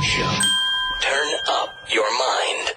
Show. Turn up your mind.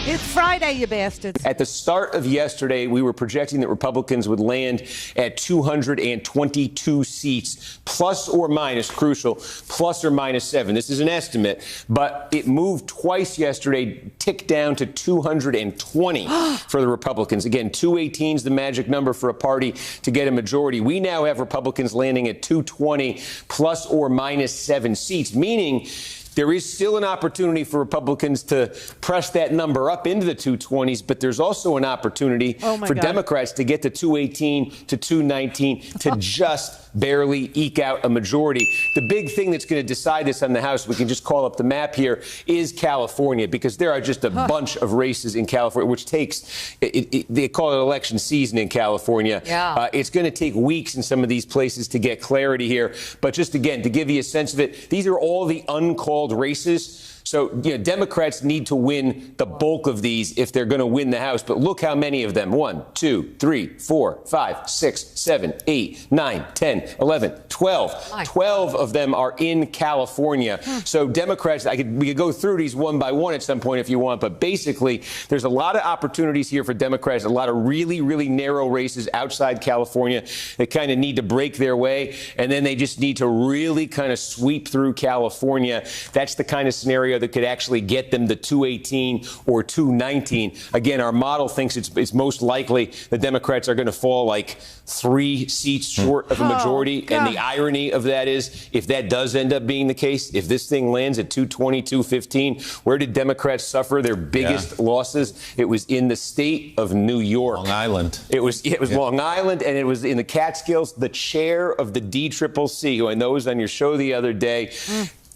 It's Friday, you bastards. At the start of yesterday, we were projecting that Republicans would land at 222 seats, plus or minus, crucial, plus or minus 7. This is an estimate, but it moved twice yesterday, ticked down to 220 for the Republicans. Again, 218 is the magic number for a party to get a majority. We now have Republicans landing at 220 plus or minus 7 seats, meaning there is still an opportunity for Republicans to press that number up into the 220s, but there's also an opportunity for Democrats to get to 218 to 219 to just barely eke out a majority. The big thing that's going to decide this on the House, we can just call up the map here, is California, because there are just a bunch of races in California, which takes, they call it election season in California. Yeah. It's going to take weeks in some of these places to get clarity here. But just again, to give you a sense of it, these are all the uncalled races. So, Democrats need to win the bulk of these if they're going to win the House. But look how many of them. 1, 2, 3, 4, 5, 6, 7, 8, 9, 10, 11, 12. 12 of them are in California. So Democrats, we could go through these one by one at some point if you want. But basically, there's a lot of opportunities here for Democrats, a lot of really, really narrow races outside California that kind of need to break their way. And then they just need to really kind of sweep through California. That's the kind of scenario that could actually get them to 218 or 219. Again, our model thinks it's most likely the Democrats are going to fall like 3 seats short of a majority. And the irony of that is, if that does end up being the case, if this thing lands at 220, 215, where did Democrats suffer their biggest losses? It was in the state of New York. Long Island. It was Long Island, and it was in the Catskills. The chair of the DCCC, who I know was on your show the other day,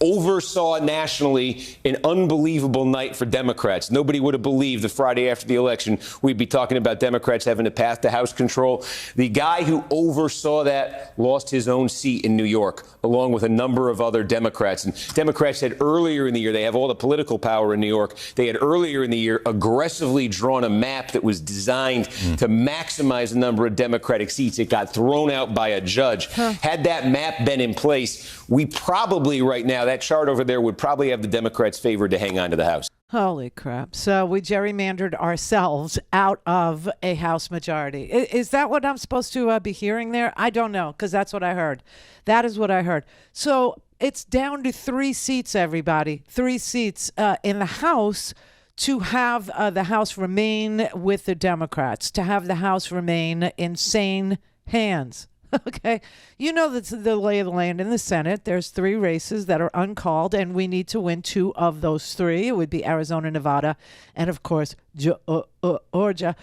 oversaw nationally an unbelievable night for Democrats. Nobody would have believed the Friday after the election we'd be talking about Democrats having a path to House control. The guy who oversaw that lost his own seat in New York, along with a number of other Democrats. And Democrats had earlier in the year, they have all the political power in New York, they had earlier in the year aggressively drawn a map that was designed to maximize the number of Democratic seats. It got thrown out by a judge. Had that map been in place, we probably right now, that chart over there would probably have the Democrats favored to hang on to the House. Holy crap. So we gerrymandered ourselves out of a House majority. Is that what I'm supposed to be hearing there? I don't know, because that's what I heard. That is what I heard. So it's down to 3 seats, everybody. 3 seats in the House to have the House remain with the Democrats, to have the House remain in sane hands. Okay. You know that's the lay of the land in the Senate. There's 3 races that are uncalled, and we need to win 2 of those 3. It would be Arizona, Nevada, and, of course, Georgia.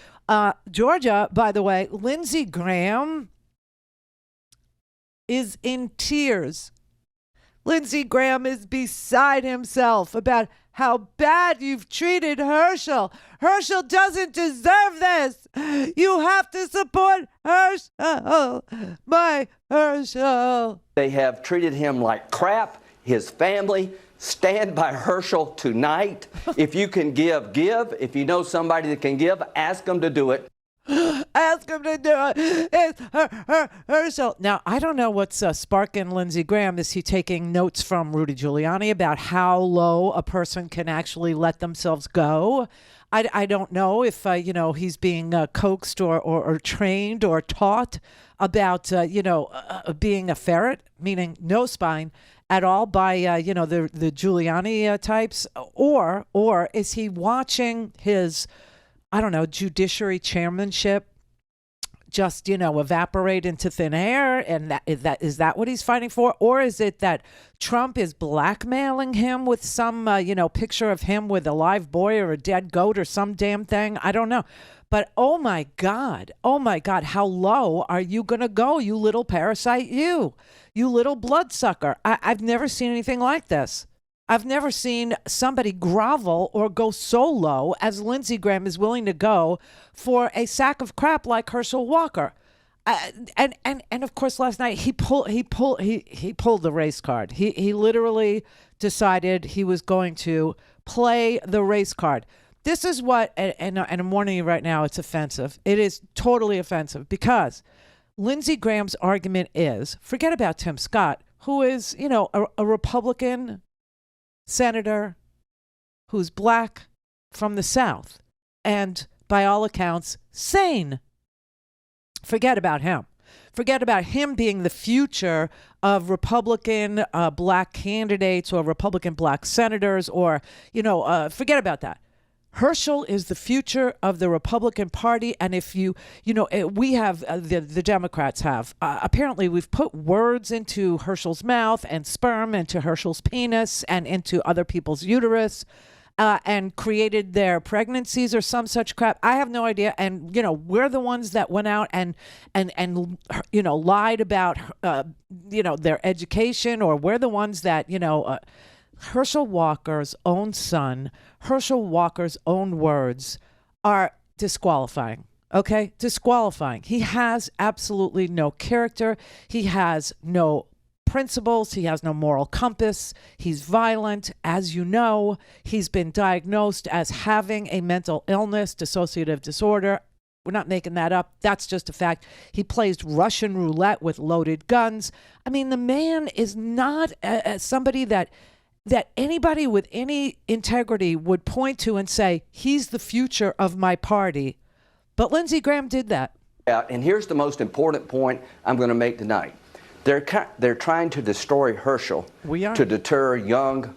Georgia, by the way, Lindsey Graham is in tears. Lindsey Graham is beside himself about how bad you've treated Herschel. Herschel doesn't deserve this. You have to support Herschel. My Herschel. They have treated him like crap. His family. Stand by Herschel tonight. If you can give, give. If you know somebody that can give, ask them to do it. Ask him to do it. It's Herschel. Now, I don't know what's sparking Lindsey Graham. Is he taking notes from Rudy Giuliani about how low a person can actually let themselves go? I don't know if, he's being coaxed or trained or taught about, being a ferret, meaning no spine at all by, the Giuliani types. Or is he watching his judiciary chairmanship just, evaporate into thin air? And is that what he's fighting for? Or is it that Trump is blackmailing him with some, picture of him with a live boy or a dead goat or some damn thing? I don't know. But oh my God, how low are you going to go, you little parasite, you little bloodsucker? I've never seen anything like this. I've never seen somebody grovel or go so low as Lindsey Graham is willing to go for a sack of crap like Herschel Walker. And of course, last night he pulled the race card. He literally decided he was going to play the race card. This is what, and I'm warning you right now, it's offensive. It is totally offensive because Lindsey Graham's argument is, forget about Tim Scott, who is, a Republican senator who's black from the South and, by all accounts, sane. Forget about him. Forget about him being the future of Republican black candidates or Republican black senators or, forget about that. Herschel is the future of the Republican Party. And if we have, the Democrats have, apparently we've put words into Herschel's mouth and sperm into Herschel's penis and into other people's uterus. And created their pregnancies or some such crap. I have no idea. And, we're the ones that went out and lied about, their education, or we're the ones that, Herschel Walker's own son, Herschel Walker's own words are disqualifying. Okay? Disqualifying. He has absolutely no character. He has no principles. He has no moral compass. He's violent. As you know, he's been diagnosed as having a mental illness, dissociative disorder. We're not making that up. That's just a fact. He plays Russian roulette with loaded guns. I mean, the man is not somebody that anybody with any integrity would point to and say, he's the future of my party. But Lindsey Graham did that. And here's the most important point I'm going to make tonight. They're trying to destroy Herschel to deter young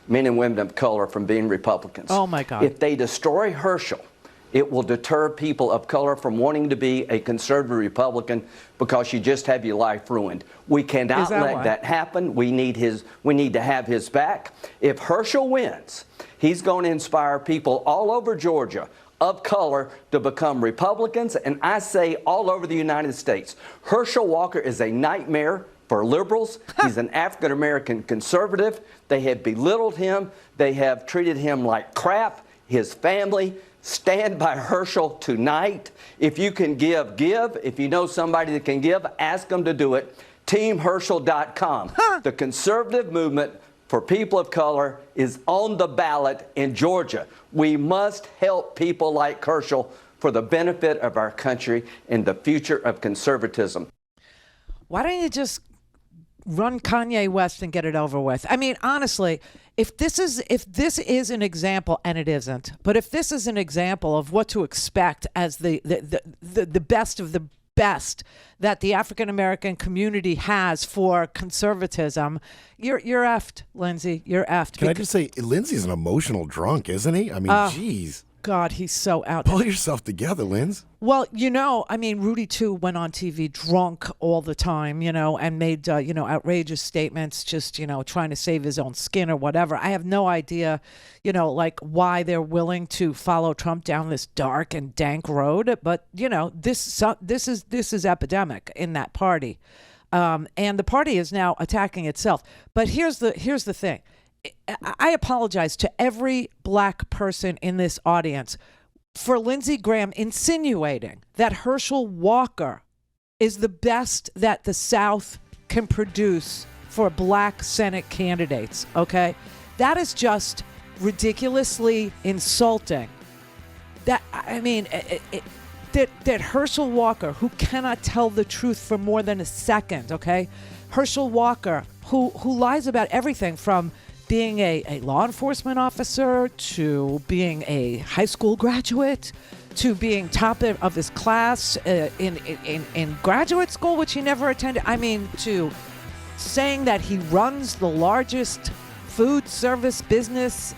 men and women of color from being Republicans. Oh, my God. If they destroy Herschel, it will deter people of color from wanting to be a conservative Republican because you just have your life ruined. We cannot let that happen. We need to have his back. If Herschel wins, he's going to inspire people all over Georgia of color to become Republicans, and I say all over the United States. Herschel Walker is a nightmare for liberals. He's an African-American conservative. They have belittled him. They have treated him like crap. His family. Stand by Herschel tonight. If you can give. If you know somebody that can give, ask them to do it. TeamHerschel.com. The conservative movement for people of color is on the ballot in Georgia. We must help people like Herschel for the benefit of our country and the future of conservatism. Why don't you just run Kanye West and get it over with? I mean, honestly, if this is an example, and it isn't, but if this is an example of what to expect as the best of the best that the African American community has for conservatism, you're effed, Lindsey. You're effed. Can I just say, Lindsey's an emotional drunk, isn't he? I mean, geez. God, he's so out. Pull yourself together, Linz. Well, Rudy too went on TV drunk all the time, and made outrageous statements, just trying to save his own skin or whatever. I have no idea, why they're willing to follow Trump down this dark and dank road. But this is epidemic in that party, and the party is now attacking itself. But here's the thing. I apologize to every black person in this audience for Lindsey Graham insinuating that Herschel Walker is the best that the South can produce for black Senate candidates, okay? That is just ridiculously insulting. That Herschel Walker, who cannot tell the truth for more than a second, okay? Herschel Walker, who lies about everything from being a law enforcement officer, to being a high school graduate, to being top of his class in graduate school, which he never attended. I mean, to saying that he runs the largest food service business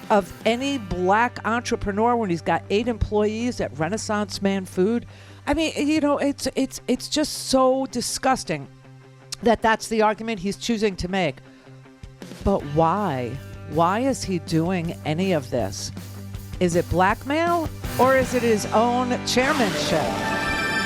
of any black entrepreneur when he's got 8 employees at Renaissance Man Food. I mean, it's just so disgusting that that's the argument he's choosing to make. But why? Why is he doing any of this? Is it blackmail, or is it his own chairmanship?